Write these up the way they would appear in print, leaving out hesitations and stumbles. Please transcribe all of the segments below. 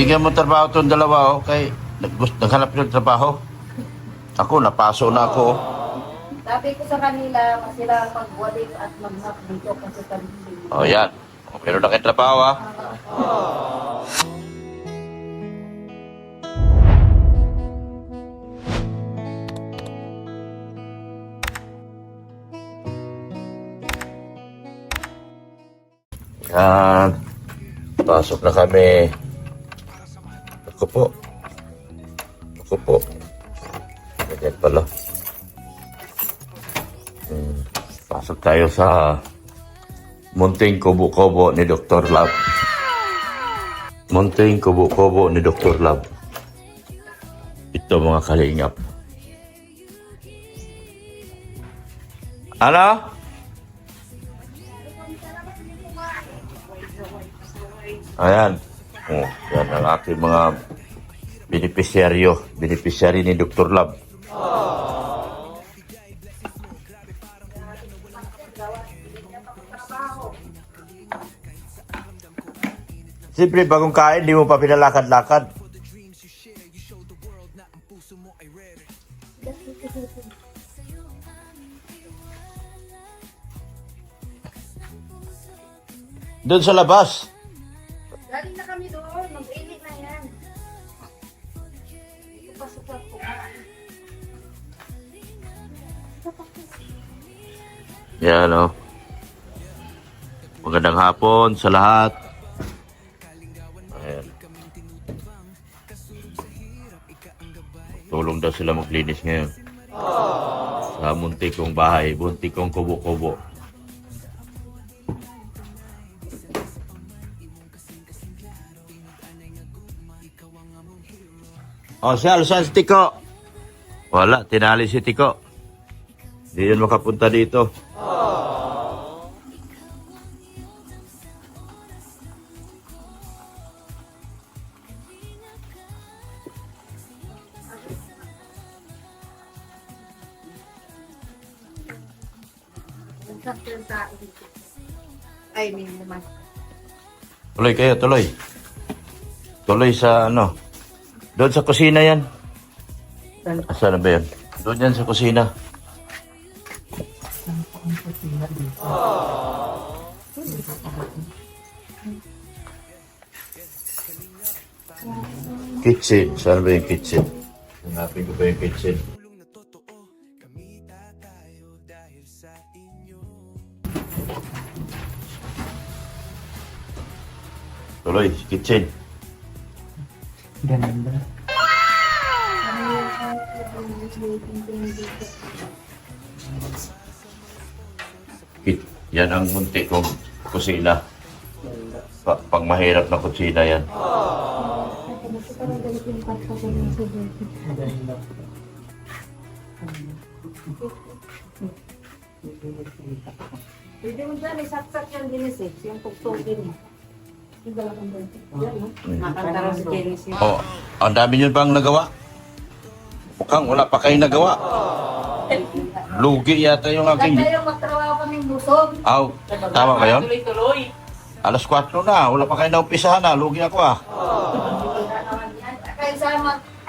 Bigyan mo trabaho itong dalawa, oh, kay naghanap ng trabaho. Ako, napaso na ako. Sabi ko sa kanila, sila mag-wallet at mag-map dito kasi kami. Oh, yan. Oh, pero na kayo trabaho, ah. Yan. Pasok na kami. Ako po. Ako po. Ganyan pala. Pasok tayo sa Munting Kubo-Kubo ni Dr. Love. Munting Kubo-Kubo ni Dr. Love. Ito mga kalingap. Ano? Ayan. Oh, yan ang aking mga beneficiary ni Dr. Love. Siyempre, bagong kain, di mo pa pinalakad-lakad. Doon sa labas. Galing na kami doon, mag-init na yan. Pasok po. Yan, o. Magandang hapon sa lahat. Ayan. Tulong daw sila maglinis ngayon. Sa muntik kong bahay, muntik kong kubo-kubo. O, siya, saan si Tiko? Wala, tinali si Tiko. Hindi yun makapunta dito. Ay, may naman. Tuloy kayo, tuloy. Tuloy sa ano. Doon sa kusina yan. Saan na ba yan? Doon yan sa kusina. Kitchen. Saan ba yung kitchen? Hanapin ko ba yung kitchen? Tuloy, kitchen. Ganda. Yan ang munti kong kusina. Pang mahirap na kusina yan. Pwede mo dyan, isaksak yung dinisip, yung pugtugin mo. Makantara si Genesis. Oh, ang dami nyo bang nagawa? Mukhang wala pa kayong nagawa. Lugi yata yung aking... Ganda yung magtrabaho kaming busog. Aw, tama ba yun? Tuloy-tuloy. Alas 4 na, wala pa kayo naumpisahan na. Lugi ako ah. Wala naman yan. Kaya sa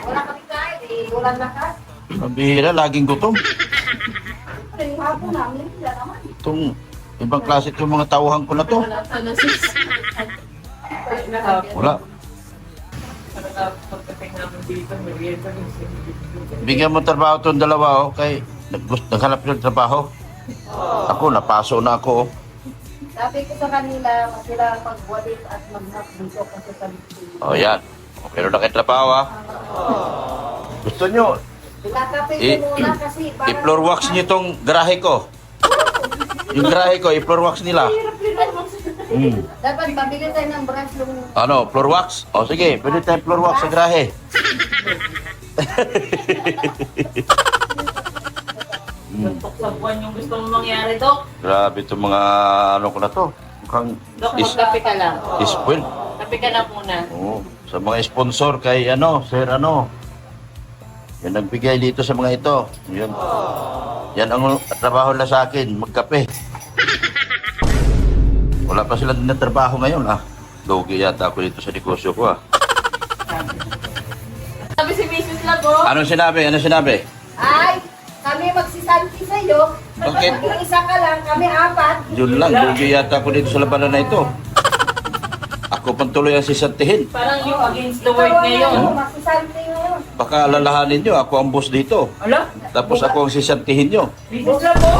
wala kami kain, walang lakas. Ang bihira, laging gutom. Yung hapon namin, wala naman. Itong ibang klase itong mga tauhan ko na to. Wala. Bigyan mo trabaho itong dalawa, oh, kay naghanap ng trabaho. Ako, napaso na ako. Sabi ko sa kanila, sila mag-wallet at mag-map dito kasi kami. Oh, yan. Pero na kayo trabaho, ah. Gusto nyo, Pinakapit ko muna kasi i-floor wax nyo itong garahe ko. Yung garahe ko, i-floor wax nila. Dapat pabigyan tayo ng brush yung... Ano, floor wax? O sige, pwede tayo floor wax sa garahe. Suntok sa buwan yung gusto mong mangyari, Dok. Grabe itong mga ano ko na to. Mukhang Dok, magkape ka lang. spoil. Kape ka na muna. Oo. Sa mga sponsor kay ano, Sir ano. Yan nagbigay dito sa mga ito. Yan. Yan ang trabaho na sa akin, magkape. Wala pa sila din na trabaho ngayon ah. Lugi yata ako dito sa negosyo ko ah. Sabi si Mrs. Labo. Anong sinabi? Anong sinabi? Ay, kami magsisanti sa'yo. Bakit? Maging isa ka lang, kami apat. Yun lang, lugi yata ako dito sa labanan na ito. Ako pang tuloy ang sisantihin. Parang yung against the word Ikaw ang ngayon. magsisanti ngayon. Baka alalahanin nyo, ako ang boss dito. Ala? Tapos ako ang sisantihin nyo. Mrs. Labo.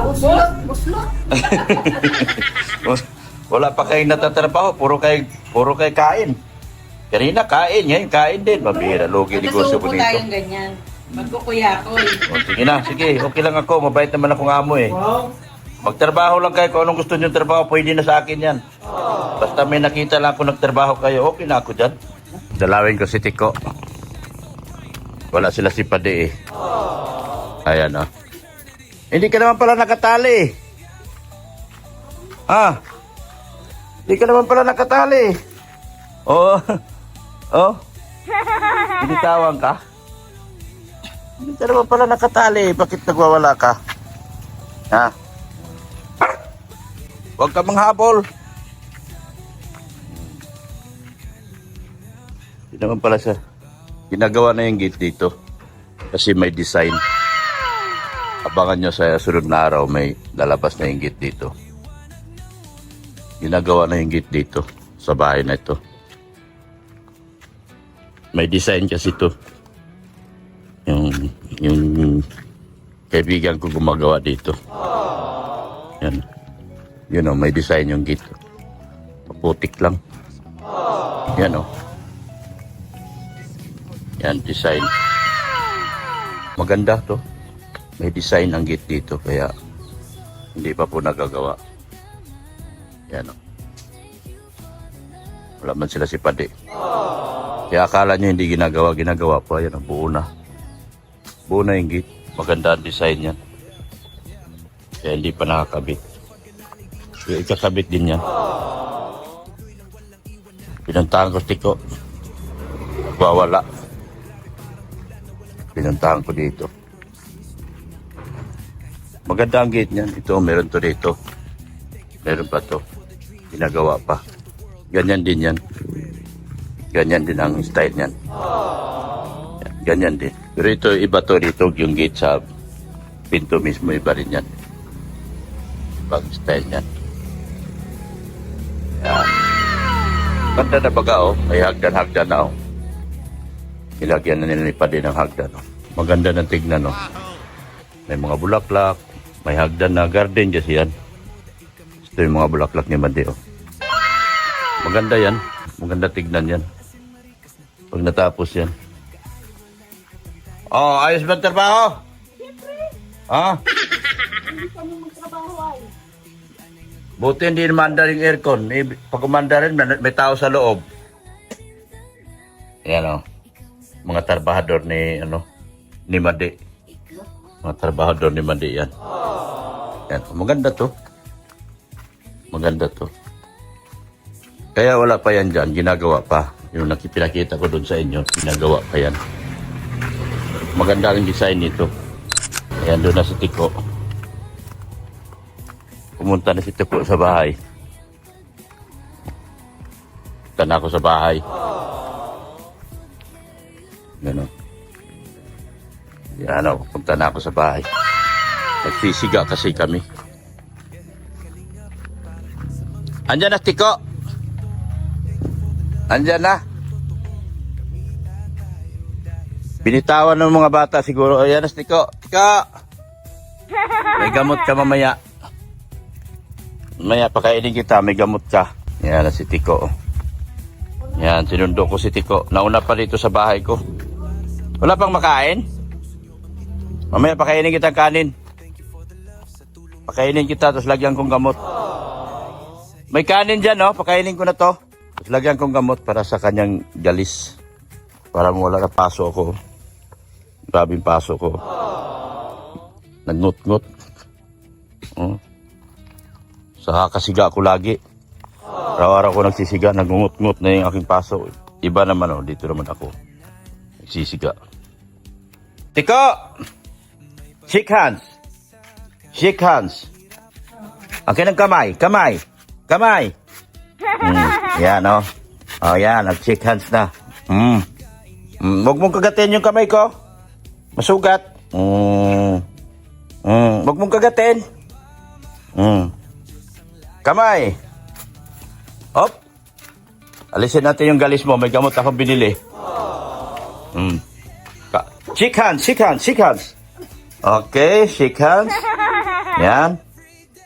Buslot, buslot, buslot. Wala pa kayong natatrabaho, puro kay kain. Kanina kain, ngayon kain din. Mabira, lugi negosyo ko Magkasuko tayong dito. ganyan. Magkukuya ko eh. O, sige na, sige, okay lang ako. Mabait naman akong amo eh. Wow. Magtrabaho lang kayo kung anong gusto nyo trabaho, pwede na sa akin yan. Basta may nakita lang ako nagtrabaho kayo, okay na ako dyan. Dalawin ko si Tiko. Wala sila si Pade eh. Ayan o. Hindi ka naman pala nakatali. Ah. Hindi ka naman pala nakatali. Oh. Oh. Binitawan ka? Hindi ka naman pala nakatali. Bakit nagwawala ka? Ha? Huwag ka manghabol. Hindi naman pala siya. Ginagawa na yung gate dito. Kasi may design. Abangan nyo sa sunod na araw, may lalabas na yung gate dito. Ginagawa na yung gate dito. Sa bahay na ito. May design kasi ito. Yung kaibigan ko gumagawa dito. Yan. Yun o, may design yung gate. Paputik lang. Yan o. Yan, design. Maganda to. May design ang gate dito, kaya hindi pa po nagagawa. Yan o. Wala man sila si Pade. Kaya akala nyo hindi ginagawa pa. Yan o, buo na. Buo na yung gate. Maganda ang design yan. Kaya hindi pa nakakabit. Kaya ikakabit din yan. Pinuntahan ko si Tiko. Wawala. Pinuntahan ko dito. Maganda ang gate niyan. Ito, meron to dito. Meron pa to. Ginagawa pa. Ganyan din yan. Ganyan din ang style niyan. Ganyan din. Pero ito, iba to dito. Yung gate sa pinto mismo, iba rin yan. Ibang style niyan. Yan. Ganda na baga, oh. May hagdan-hagdan na, oh. Ilagyan na nila ni Pade ng hagdan, oh. Maganda ng tignan, oh. May mga bulaklak. May hagdan na garden kasi yan. Ito yung mga bulaklak ni Made, oh. Maganda yan. Maganda tignan yan. Pag natapos yan. Oh, ayos ba ang trabaho? Ha? Buti hindi manda yung aircon. Pag umanda rin, may tao sa loob. Yan o. Mga trabahador ni Made. Mga trabahador ni Made yan. Yan. Maganda to. Maganda to. Kaya wala pa yan dyan. Ginagawa pa. Yung nakipinakita ko doon sa inyo, ginagawa pa yan. Maganda ang design nito. Ayan, doon na si Tiko. Pumunta na si Tiko sa bahay. Punta na ako sa bahay. Gano'n. Yan o, punta na ako sa bahay. Nagsisiga kasi kami. Andyan na, Tiko. Andyan na. Binitawan ng mga bata siguro. Ayan na, Tiko. Tiko! May gamot ka mamaya. Mamaya, pakainin kita. May gamot ka. Ayan na si Tiko. Ayan, sinundo ko si Tiko. Nauna pa dito sa bahay ko. Wala pang makain? Mamaya, pakainin kita kanin. Pakainin kita, tapos lagyan kong gamot. May kanin dyan, no? Pakainin ko na to. Tapos lagyan kong gamot para sa kanyang galis. Para wala na paso ako. Grabing paso ko. Nagnut-ngut. Oh. Sa kasiga ko lagi. Araw-araw ko nagsisiga, nagngut-ngut na yung aking paso. Iba naman, oh. Dito naman ako. Nagsisiga. Tiko! Shake hands. Shake hands. Akin ang kamay. Kamay. Kamay. Yan, oh. Oh, yan. Nag-shake hands na. Huwag mong kagatin yung kamay ko. Masugat. Huwag mong kagatin. Kamay. Hop. Alisin natin yung galis mo. May gamot akong binili. Shake hands, shake hands, shake hands. Okay, shake hands. Yan.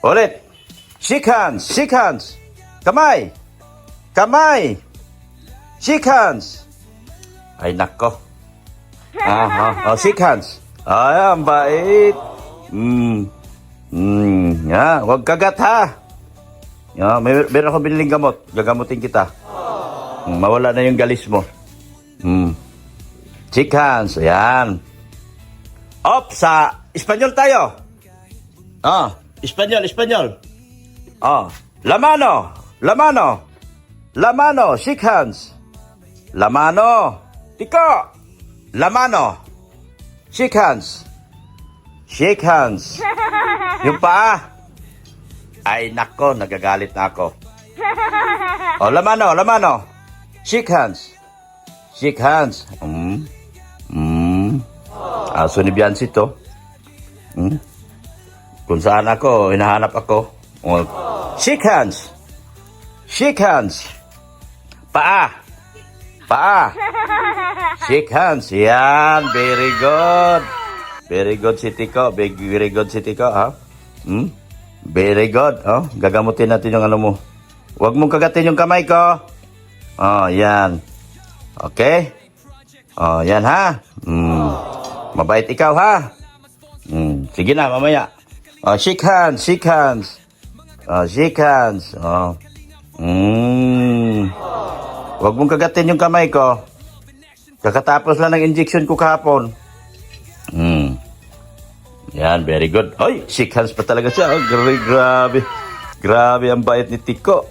Ulit. Shake hands, shake hands. Kamay. Kamay. Shake hands. Ay, nako. Shake hands. Ay, ang bait. Yan, huwag kagat ha. Yan, meron akong biniling gamot. Gagamutin kita. Mawala na yung galis mo. Shake hands. Ayan. Op, sa Espanyol tayo. Espanyol, Espanyol. La mano. La mano. La mano. Shake hands. La mano. Tiko. La mano. Shake hands. Shake hands. Yung paa. Ay, nako, nagagalit na ako. La mano, la mano. Shake hands. Shake hands. Aso ni Biancy to. Kung saan ako, hinahanap ako. Shake hands. Shake hands. Paa. Paa. Shake hands. Yan. Very good. Very good si Tiko. Very good si Tiko, ha? Very good. Gagamutin natin yung ano mo. Huwag mong kagatin yung kamay ko. Yan. Okay? Yan, ha? Mabait ikaw, ha? Sige na, mamaya. Shake hands, shake hands. Shake hands. Huwag mong kagatin yung kamay ko. Kakatapos lang ng injection ko kahapon. Yan, very good. Ay, shake hands pa talaga siya. Grabe. Grabe ang bait ni Tiko.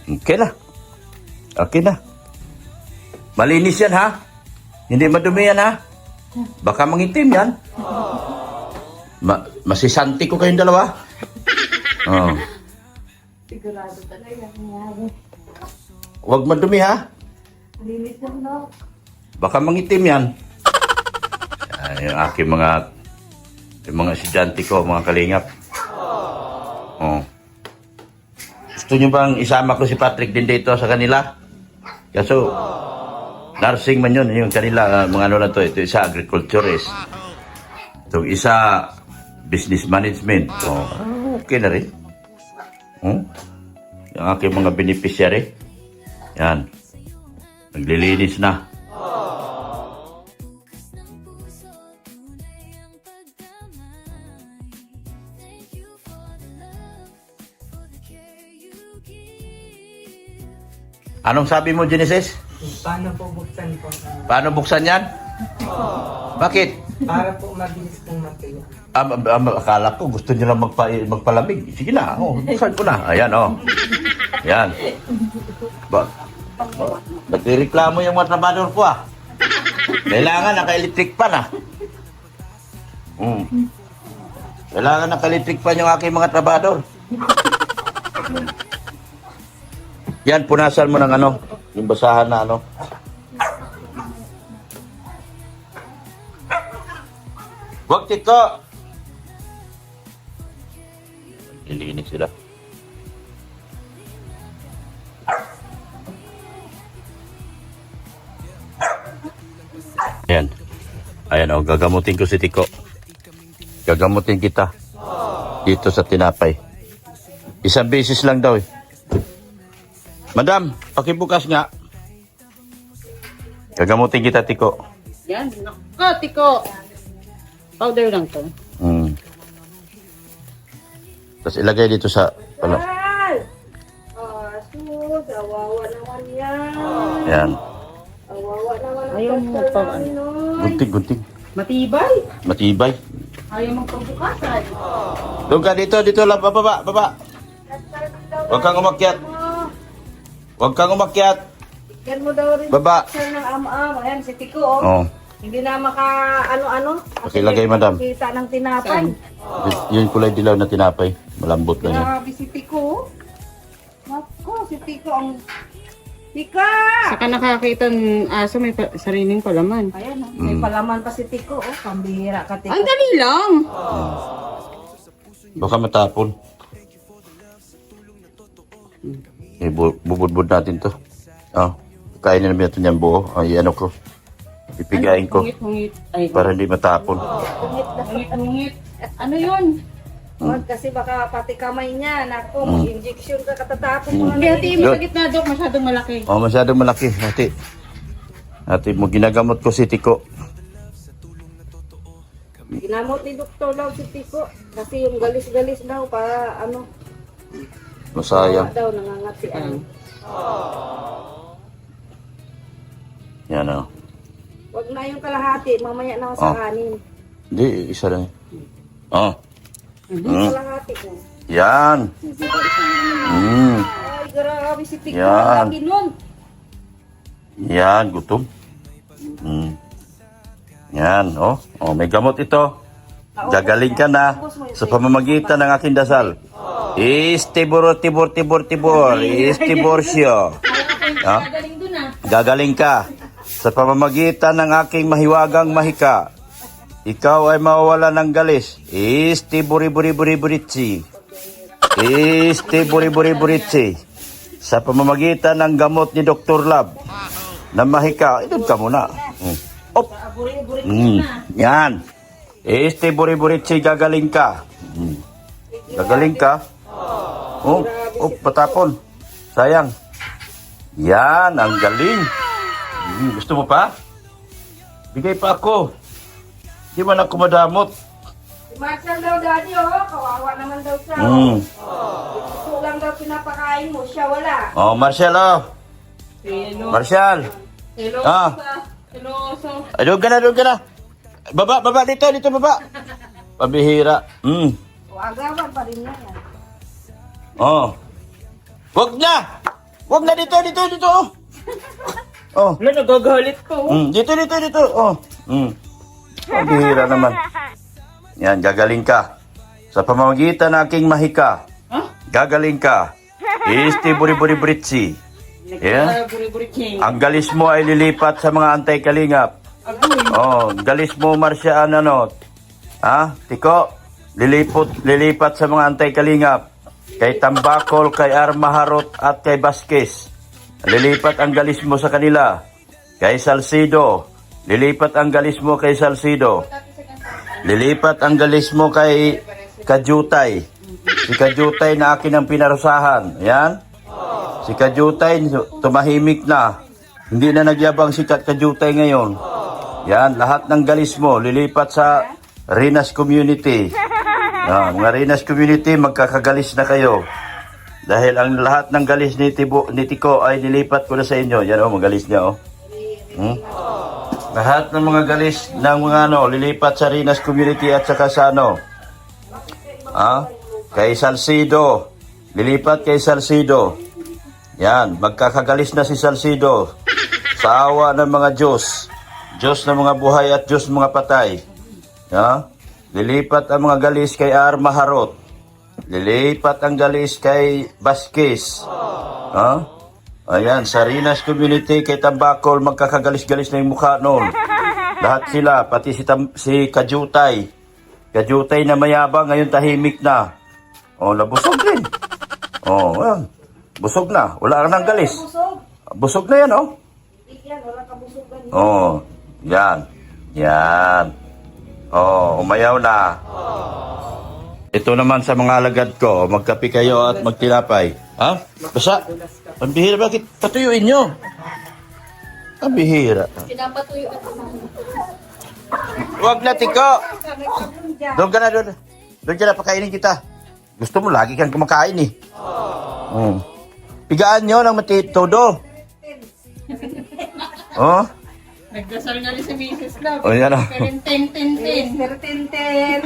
Okay na. Okay na. Malinis yan, ha? Hindi madumi yan, ha? Baka mangitim yan. Masisanti ko kayong dalawa. Sigurado talaga. Nangyari. Huwag madumi, ha? Linis lang, no? Baka mangitim yan. Yung aking mga estudyante ko, mga kalingap. Gusto nyo bang isama ko si Patrick din dito sa kanila? Kaso, nursing man yun, yung kanila, mga ano na to, ito isa agriculturist. Ito isa business management. Okay na rin. Yung aking mga beneficiary. Yan. Naglilinis na. Anong sabi mo, Genesis? Paano po buksan po? Paano buksan yan? Bakit? Para po mabilis pong matuyo. Akala ko gusto nyo lang magpalamig. Sige na, buksan ko na. Ayan, Ayan. Nagreklamo yung mga trabador ko, Kailangan naka-electric pan, Kailangan naka-electric pan yung aking mga trabador. Yan, punasan mo ng yung basahan na Huwag, Tiko! Lilinis sila. Ayan. Ayan, gagamutin ko si Tiko. Gagamutin kita. Dito sa tinapay. Isang beses lang daw, Madam, pakibukas nga. Gagamutin kita, Tiko. Yan, nako, Tiko. Powder lang to. Tapos ilagay dito sa Sus, awawa naman yan. Yan. Awawa naman ang Ayaw mo pastor pa, namin, oy. Gunting. Matibay. Matibay. Ayaw mong pagbukasan. Doon ka dito lang. Baba. Huwag kang umakyat. Huwag kang umakyat. Yan mo daw rin. Baba. Sir ng ama. Ayan, si Tiko, Hindi na ano-ano. Pakilagay, madam. Kita ng tinapay. Yung kulay dilaw na tinapay. Malambot lang yan. Grabe si Tiko. Nako, si Tiko ang Tika! Saka nakakita ng aso may sariling palaman. Ayan, oh. May palaman pa si Tiko, oh. Pambihira ka, Tiko. Ang dali lang. Baka matapon. Bubudbud natin to. Kainin namin ito niyan buo. Ay, ano ko. Ipigain ko. Hungit-hungit. Ay, Para hindi matapon. hungit-hungit. Ano yun? Huwag kasi baka pati kamay niya. Naku, mag-injection ka katatapos mo Hindi, na hatiin mo sa gitna, Dok. Masyadong malaki. Masyadong malaki. Ate mo, ginagamot ko si Tiko. Ginamot ni Doktor daw si Tiko. Kasi yung galis-galis daw para ano. Masayang. Daw nangangatian. Yan o. Huwag na yung kalahati. Mamaya na ako sa kanin. Hindi, isa lang. Kalahati ko. Yan. Ay, grabe si Tiko. Yan. Lagi nun. Yan, gutom. Yan, may gamot ito. Gagaling ka na sa pamamagitan ng aking dasal. Istibor, tibor, tibor, tibor. Istiborsyo. Galing dun ah. Gagaling ka sa pamamagitan ng aking mahiwagang mahika. Ikaw ay mawawala ng galis. Istiburi-buri-buri-buritsi. Istiburi-buri-buritsi. Sa pamamagitan ng gamot ni Dr. Lab na mahika. Idod ka muna. Op. Yan. Istiburi-buritsi, gagaling ka. Gagaling ka. Patapon. Sayang. Yan, ang galing. Gusto mo pa? Bigay pa ako. Di man ako madamot. Si Marcel daw, Daddy, oh. Kawawa naman daw siya. Gusto lang daw pinapakain mo. Siya wala. Marcel, Hello. Marcel. Hello. Ah. Hello. So, Doon ka na. Baba, dito, baba. Pabihira. O, agawan pa rin niya yan. Wag na, dito. Wala, nagagalit ko. Dito. Pabihira naman. Yan, gagaling ka. Sa pamamagitan ng aking mahika. Gagaling ka. Istiburi-buri-buritsi. Yan. buri-buri king. Ang galis mo ay lilipat sa mga antay-kalingap. Galis mo, Marcian, Tiko, lilipat sa mga antay-kalingap. Kay Tambakol, kay Armaharot, at kay Vasquez. Lilipat ang galis mo sa kanila. Kay Salcido, lilipat ang galis mo kay Salcido. Lilipat ang galis mo kay Kajutay. Si Kajutay na akin ang pinarusahan. Yan. Si Kajutay, tumahimik na. Hindi na nagyabang si Kajutay ngayon. Yan, lahat ng galis mo, lilipat sa Rinas Community. Mga Rinas Community, magkakagalis na kayo. Dahil ang lahat ng galis ni Tiko ay nilipat ko na sa inyo. Yan magalis niya Lahat ng mga galis ng mga lilipat sa Rinas Community at saka sa kay Salcido. Lilipat kay Salcido. Yan, magkakagalis na si Salcido. Sa awa ng mga Diyos. Diyos ng mga buhay at Diyos ng mga patay. Lilipat ang mga galis kay Armaharot. Lilipat ang galis kay Vasquez. Ayan, sa Rinas Community kay Tambakol, magkakagalis-galis na yung mukha noon. Lahat sila, pati si Kajutay. Kajutay na mayabang, ngayon tahimik na. Nabusog din. Ayan. Busog na. Wala ka ng galis. Busog na yan, Yan, wala kabusugan. Yan. Umayaw na. Ito naman sa mga alagad ko, magkape kayo at magtinapay. Basa? Pambihira, bakit patuyuin nyo? Pambihira. Pinapatuyo at Huwag na, Tiko. Doon ka na, pakainin kita. Gusto mo, lagi kang kumakain Pigaan nyo ng todo. Nagdasal nga rin si Mrs. Love. Yan Tin.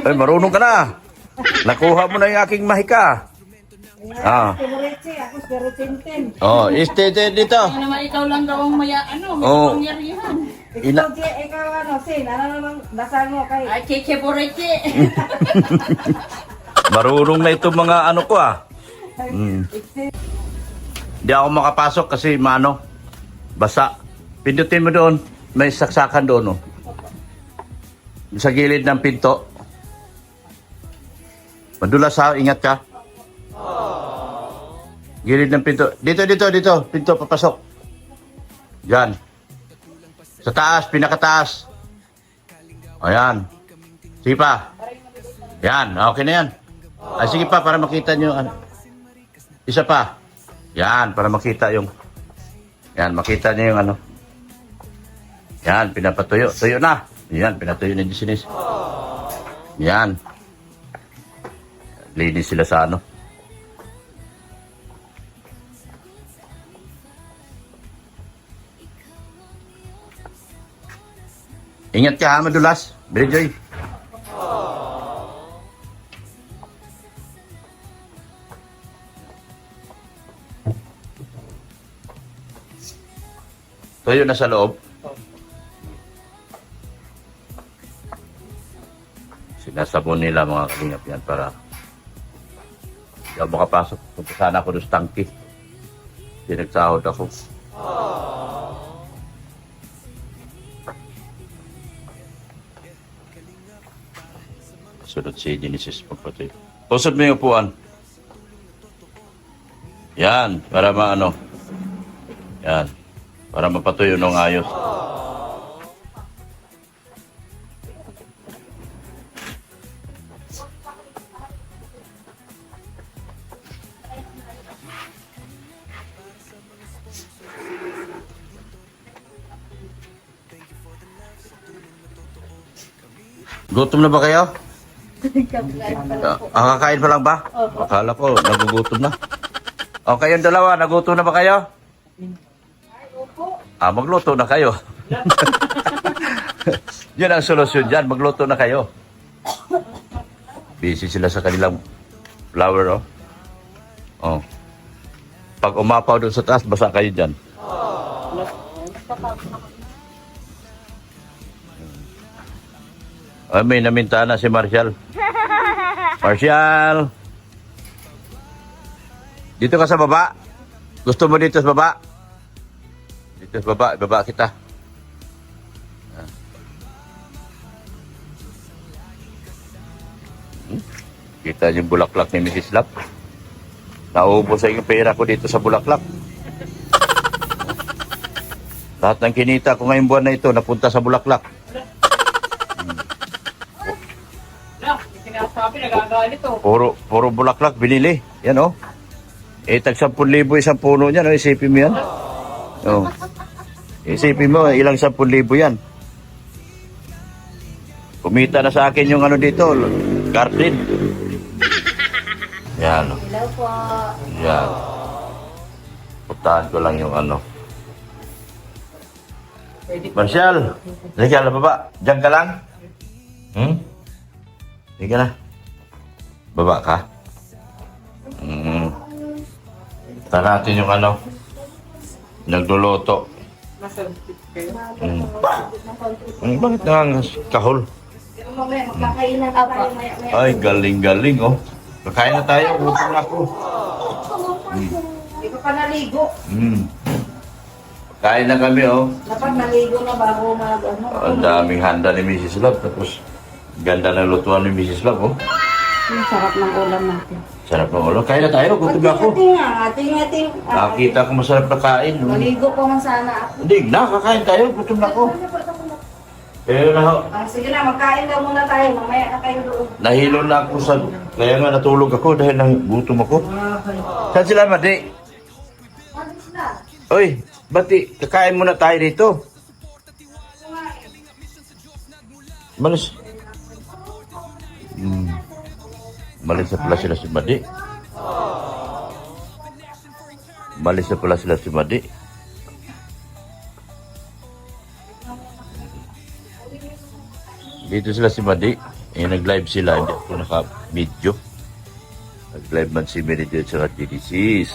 Ay, marunong ka na. Nakuha mo na yung aking mahika. Pinuritsi, ako spiritintin. Dito. Ano naman ikaw lang daw ang may pangyarihan. Ikaw Sin, ano namang dasal mo kay... Ay, keke-boreke. Marunong na itong mga ko Hindi ako makapasok kasi Basa. Pindutin mo doon. May saksakan doon, oh. Sa gilid ng pinto. Madulas ha, ingat ka. Gilid ng pinto. Dito. Pinto, papasok. Yan. Sa taas, pinakataas. Ayan. Sige pa. Yan, okay na yan. Ay, sige pa, para makita nyo. Ano. Isa pa. Yan, para makita yung... Yan, makita nyo yung ano. Yan, pinapatuyo. Tuyo na. Yan, pinatuyo ni Disinis. Yan. Linis sila sa ano. Ingat ka ha, madulas. Billy. Tuyo na sa loob. Sinasabon nila mga kalingap yan para hindi ako makapasok. Punta sana ako doon sa tangki. Pinagsahod ako. Sunod si Genesis magpatuyo. Pusod mo yung upuan. Yan, para maano. Yan. Para mapatuyo ng ayos. Gutom na ba kayo? Kakain pa lang ba? Akala ko, nagugutom na. O kayong dalawa, nagutom na ba kayo? Magluto na kayo. Yan ang solusyon dyan, magluto na kayo. Busy sila sa kanilang flower, oh. Oh. Pag umapaw doon sa taas, basa kayo dyan. Ay, may naminta na si Marshall. Marshall! Dito ka sa baba? Gusto mo dito sa baba? Dito sa baba, ibaba kita. Kita yung bulaklak ni Mrs. Lap. Naubos sa yung pera ko dito sa bulaklak. Lahat ng kinita ko ngayong buwan na ito, napunta sa bulaklak. Sinasabi, nagagalit oh. Puro bulaklak, binili. Yan, oh. Tag 10,000 isang puno niyan, oh. Isipin mo yan. Oh. Isipin mo, ilang 10,000 yan. Kumita na sa akin yung ano dito, garden. Yan, oh. Hello po. Yan. Putahan ko lang yung ano. Marshall, sige na baba. Diyan ka lang. Sige na. Baba ka. Tara natin yung ano. Nagluluto. Masarapit kayo. Bakit nangangas kahol? Mamaya, magkakainan na tayo maya-maya. Ay, galing-galing, oh. Kakain na tayo. Gutom na ako. Hindi ko pa naligo. Kain na kami, oh. Dapat naligo na bago mag ano. Ang daming handa ni Mrs. Love. Tapos, ganda ng lutuan ni Mrs. Love, oh. Ang sarap ng ulam natin. Sarap ng ulo. Kain na tayo. Gutom na ako. Ating. Nakakita ko masarap na kain. Oh. Maligo ko man sana ako. Hindi na, kakain tayo. Gutom na ako. Pero na, Sige na, magkain daw muna tayo. Mamaya na kayo doon. nahilo na ako sa... Kaya nga natulog ako dahil gutom ako. Saan sila, Madi? Ano sila? Oy, Bati, kakain muna tayo dito. Malis. Malis na pala sila si Madi. Malis na pala sila si Madi. Dito sila si Madi. Nag-live sila. Hindi ako naka-video. Nag-live man si Meridio at saka GDCs.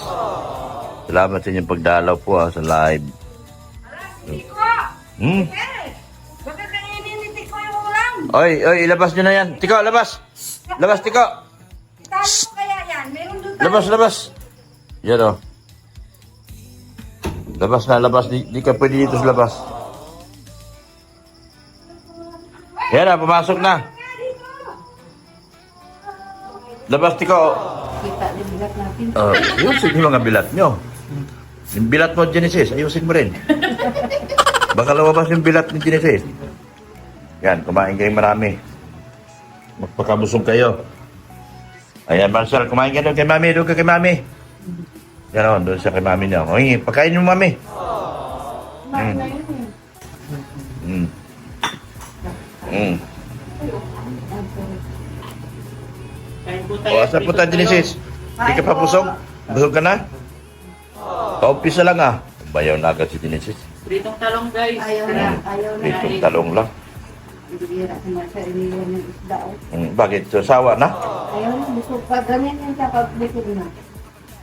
Salamat sa inyong pagdalaw po sa live. Bakit kang ininitik ko yung ulam? Oy, ilabas nyo na yan. Tiko, labas. Labas, Tiko. Itali ko kaya yan. Meron doon tayo. Labas. Yan o. Labas na, labas. Di ka pwede dito sa labas. Yan na, pumasok na. Labas, Tiko. Kita din bilat natin. Ayusin yung mga bilat nyo. Yung bilat mo, Genesis, ayusin mo rin. Baka lumabas yung bilat ni Genesis. Yan, kumain kayo marami. Magpakabusog kayo. Ayan, Marcel, kumain ka doon kay Mami. Doon ka kay Mami. Yan o, doon siya kay Mami niya. Uy, pagkain mo, Mami. Bakit na yun Kain po O, asa po tayo, Genesis? Hindi ka pa busog? Busog ka na? Paumpisa lang ah. Bayaw na agad si Genesis. Pritong talong guys. Ayaw na, ayaw na. Itong talong lang. Bibira si Marcel, iniwan yung isda. Bakit? Sasawa na? Ayaw na, busog pa. Ganyan yan siya pag busog na.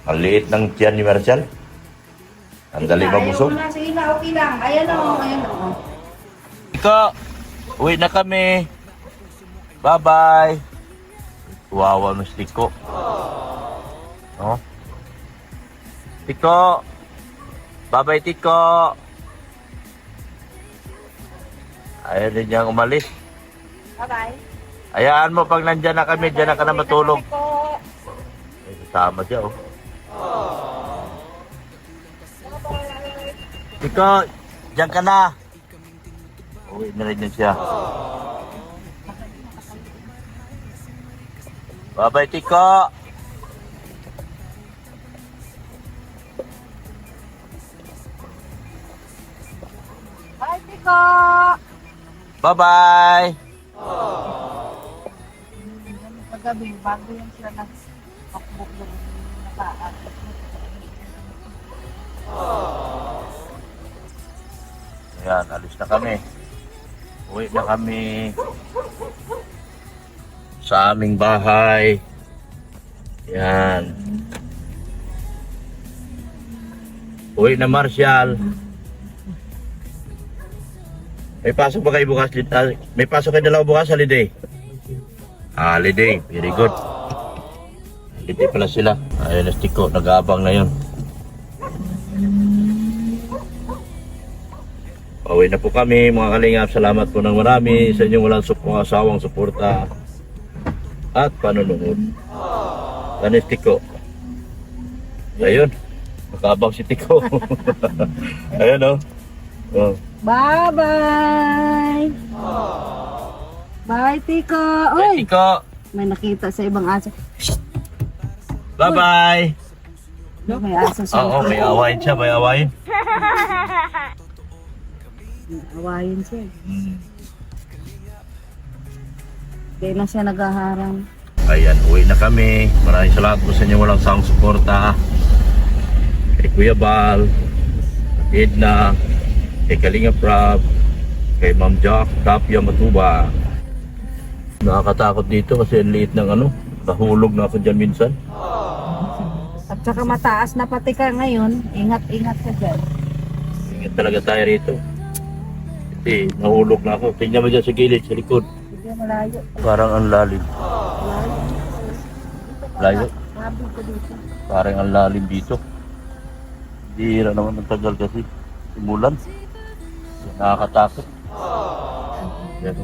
Ang liit ng tiyan ni Marcel. Ang dali mabusog. Ayaw na, sige na, okay lang. Ayaw na, ayaw na. Tiko, uwi na kami. Bye-bye. Wawa mo si Tiko. No? Tiko. Bye-bye, Tiko. Ayaw din niyang umalis. Bye-bye. Hayaan mo pag nandyan na kami, dyan na ka na matulog. Bye-bye po. Ay, kasama siya, oh. Tiko, dyan ka na. Uwi na rin yan siya. Bye-bye, Tiko. Bye, Tiko. Bye-bye. Paggabi, bago yan sila nag-pakbuk doon. Nakaan. Ayan, alis na kami. Uwi na kami sa aming bahay. Yan. Uwi na, Marshall. May pasok ba kayo bukas? May pasok kayo dalawa bukas, holiday? Holiday, very good. Holiday pala sila. Ayun, Tiko, nag-aabang na yun. Pauwi na po kami, mga kalingap. Salamat po ng marami sa inyong walang asawang suporta at panonood. Tanis Tiko. Ayun, nag-aabang si Tiko. Ayun, oh. Oh. Bye-bye! Bye, Tiko! Hey, Uy! Tiko. May nakita sa ibang aso. Bye-bye. May aso siya. Oo, may awayin siya, may awayin. May awayin siya. Hmm. Kaya na siya naghaharang. Ayan, uwi na kami. Maraming salamat po sa inyo walang sawang suporta. Kay Kuya Bal, Edna, kay Kalinga Prab, kay Ma'am Jack, Tapia Matuba. Nakakatakot dito kasi ang liit ng nahulog na ako dyan minsan. At saka mataas na pati ka ngayon. Ingat-ingat ka dyan. Ingat talaga tayo rito. Kasi nahulog na ako. Tingnan mo dyan sa gilid, sa likod. Hindi malayo. Parang ang lalim. Layo. Sabi ko dito. Parang ang lalim dito. Bihira naman ng tagal kasi. Simulan. Nakakatakot. Yan.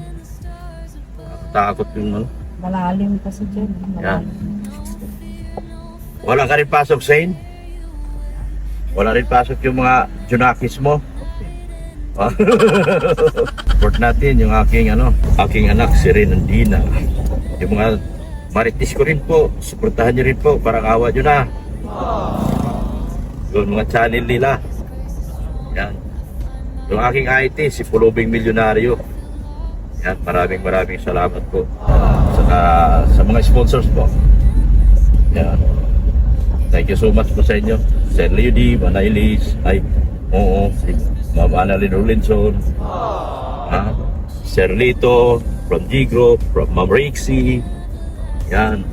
Nakakatakot yung Malalim kasi dyan. Yan. Wala ka rin pasok, Zane? Wala rin pasok yung mga junakis mo? Support natin yung aking anak si Renandina. Yung mga maritis ko rin po, suportahan nyo rin po, parang awa nyo na. Yung mga channel nila. Yan. Yung aking IT, si Pulubing Milyonaryo. Yan, maraming salamat po. Saka sa mga sponsors po. Yan. Thank you so much po sa inyo. Sir Lady, Manailis, si Ma'am Annalyn Rolinson, Sir Lito, from G-Group, from Ma'am Rixie, yan,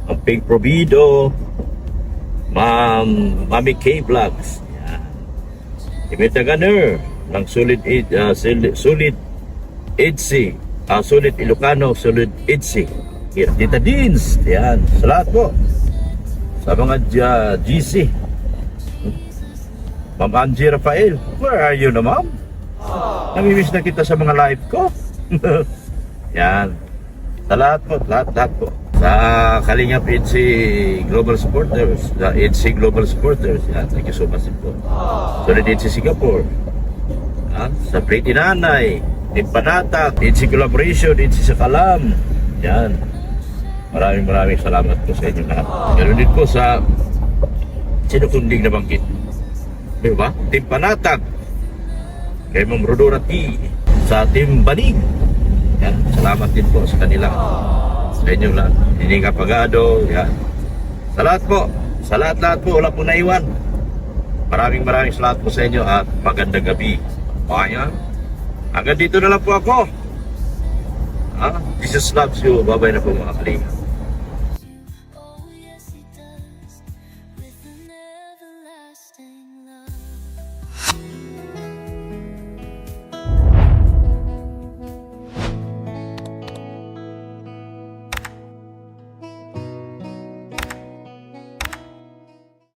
ang Pink Provido, Mami K Vlogs, yan, Imita Gunner, ng Solid Idsi, Solid Ilocano, Solid Idsi, Tita Deans, yan, sa lahat po. Sa mga GC. Ma'am Angie Rafael, where are you na, ma'am? Namimiss na kita sa mga live ko. Yan. Sa lahat po, lahat po. Sa Kalingap EDC Global Supporters, sa EDC Global Supporters, yan, thank you so much din po. Solid EDC Singapore, yan, sa Pretty Nanay, Team Panatak, EDC Collaboration, EDC sa Kalam, yan. Maraming salamat po sa inyo lahat. Ganoon din po sa sino kung hindi nabanggit. Diba? Team Panatag, kay Ma'am Rodora T, sa Team Banig. Yan, salamat din po sa kanila. Sa inyo lahat. Hininga Pagado, yan. Sa lahat po, sa lahat po, wala po naiwan. Maraming salamat po sa inyo at magandang gabi. Kaya, hanggang dito na lang po ako. Jesus loves you. Bye-bye na po mga kalinga.